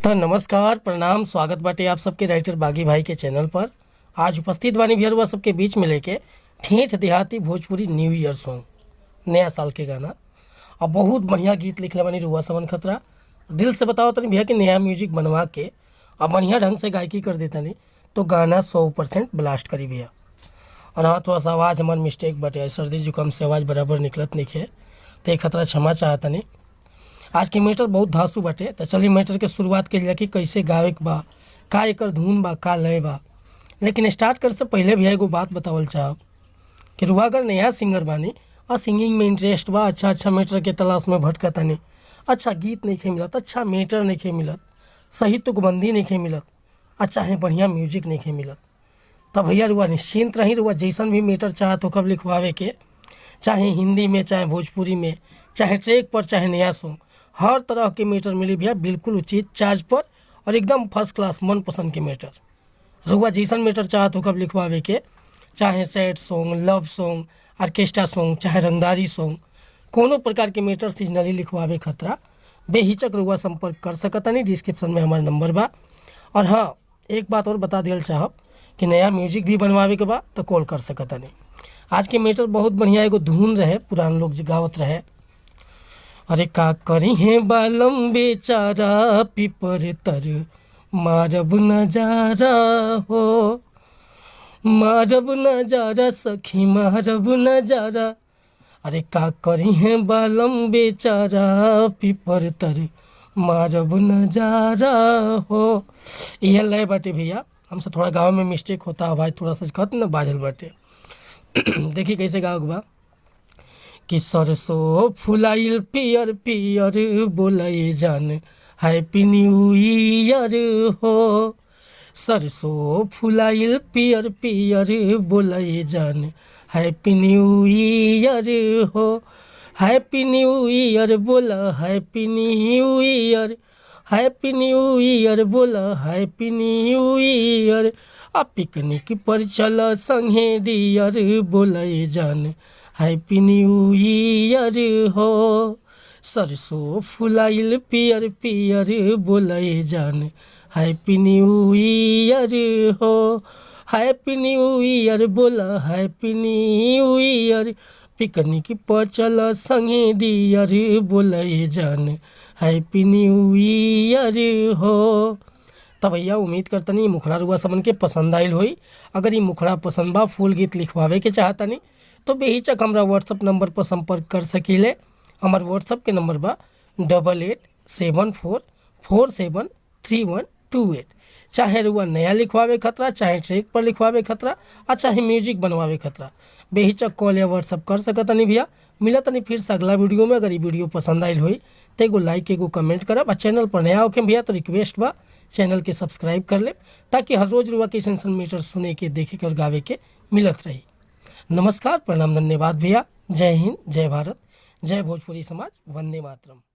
तो नमस्कार प्रणाम स्वागत बाटे आप सबके राइटर बागी भाई के चैनल पर। आज उपस्थित बानी भैया सबके बीच में लेके ठेठ देहाती भोजपुरी न्यू ईयर सॉन्ग नया साल के गाना और बहुत बढ़िया गीत लिखले बानी रुआ समन खतरा। दिल से बताओ तनी भैया कि नया म्यूजिक बनवा के और बढ़िया ढंग से गायकी कर देता नहीं तो गाना 100% ब्लास्ट करी भैया। और हाँ, थोड़ा सा आवाज़ हमार मिस्टेक बाटे, सर्दी जुकाम से आवाज़ बराबर निकलत नहीं है तो खतरा क्षमा चाहता नहीं। आज के मैटर बहुत धांसू बाटे तो चलिए मैटर के शुरुआत के लिए कि कैसे गावे के बा, का एकर धुन बा, का लय बा। लेकिन स्टार्ट कर से पहले भी एगो बात बतावल चाहब कि रुआ अगर नया सिंगर बानी और सिंगिंग में इंटरेस्ट बा, अच्छा मैटर के तलाश में भटकतानी, अच्छा गीत नहीं मिलत, अच्छा मैटर नहीं मिलत, सही तुकबंदी नहीं मिलत, अच्छा है बढ़िया म्यूजिक नहीं मिलत, तब भैया रुआ निश्चिंत रही। रुआ जैसन भी मैटर चाहत हो कब लिखवावे के, चाहे हिंदी में, चाहे भोजपुरी में, चाहे ट्रैक पर, चाहे नया सॉन्ग, हर तरह के मैटर मिली भैया बिल्कुल उचित चार्ज पर और एकदम फर्स्ट क्लास मन पसंद के मैटर। रुआ जैसन मैटर चाहत हो कब लिखवावे के, चाहे sad song, love song, orchestra song, चाहे रंगदारी सॉन्ग, कोनो प्रकार के मैटर सीजनली लिखवावे खतरा बेहिचक रुआ संपर्क कर सकतानी। डिस्क्रिप्शन में हमारा नंबर बा। और हाँ, एक बात और बता दिल चाहब कि नया म्यूजिक भी बनवावे के बा तो कॉल कर सकतानी। आज के मैटर बहुत बढ़िया एगो धुन रहे, पुरान लोग गावत रहे। अरे का करी है बालम बेचारा पीपर तर मारब नजारा हो, मारब नजारा सखी मारब नजारा। अरे का करी है बालम बेचारा पीपर तर मारब नजारा हो। यह लय बाटे भैया, हमसे थोड़ा गाँव में मिस्टेक होता है भाई, थोड़ा सा खत न बाजल बाटे। देखिए कैसे गाँव बा कि सरसों फुलाइल पियर पियर बोले जान हैप्पी न्यू ईयर हो, सरसों फुलाइल पियर पियर बोले जान हैप्पी न्यू ईयर हो, हैप्पी न्यू ईयर बोला happy new year, happy new year बोला हैप्पी न्यू ईयर। आ पिकनिक पर चल संगे डियर बोले जान हैप्पी न्यू ईयर हो, सरसों फुलाइल पियर पियर बोले जान हैप्पी न्यू ईयर हो, हैप्पी न्यू ईयर बोला हैप्पी न्यू ईयर। पिकनिक पर चल संगे डियर बोले जान हैप्पी न्यू ईयर हो। तब भैया उम्मीद करतनी मुखड़ा रुआ समन के पसंद आयल होई। अगर ये मुखड़ा पसंद बा, फुल गीत लिखवावे के चाहतनी तो बेहिचक हमारा व्हाट्सअप नंबर पर संपर्क कर सकीले। हमार व्हाट्सअप के नंबर बा 8874473128। चाहे रुआ नया लिखवावे खतरा, चाहे ट्रैक पर लिखवावे खतरा, अच्छा ही म्यूजिक बनवावे खतरा, बेहिचक कॉल या व्हाट्सअप कर सकतनी भैया। मिलत नहीं फिर से अगला वीडियो में। अगर ये वीडियो पसंद आयल होई तो एगो लाइक, एगो कमेंट करब। और चैनल पर नया होके भैया तो रिक्वेस्ट बा चैनल के सब्सक्राइब कर ले, ताकि हर रोज रुआ के सेंसन मीटर सुने के, देखे के और गावे के मिलत रही। नमस्कार प्रणाम धन्यवाद भैया। जय हिंद, जय भारत, जय भोजपुरी समाज, वंदे मातरम।